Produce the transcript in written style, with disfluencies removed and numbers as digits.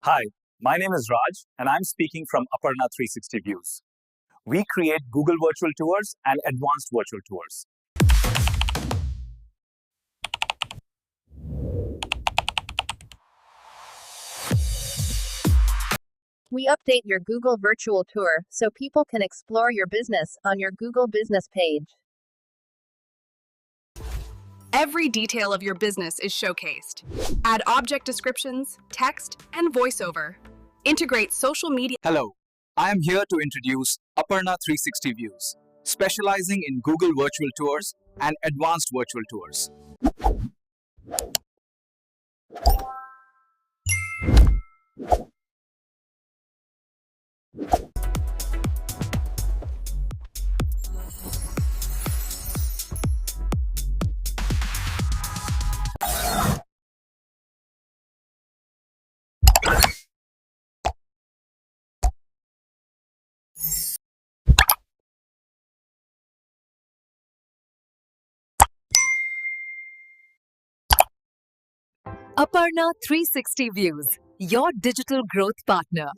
Hi, my name is Raj, and I'm speaking from Aparna 360 Views. We create Google Virtual Tours and Advanced Virtual Tours. We update your Google Virtual Tour so people can explore your business on your Google Business page. Every detail of your business is showcased. Add object descriptions, text, and voiceover. Integrate social media. Hello, I am here to introduce Aparna 360 Views, specializing in Google Virtual Tours and Advanced Virtual Tours. Aparna 360 Views, your digital growth partner.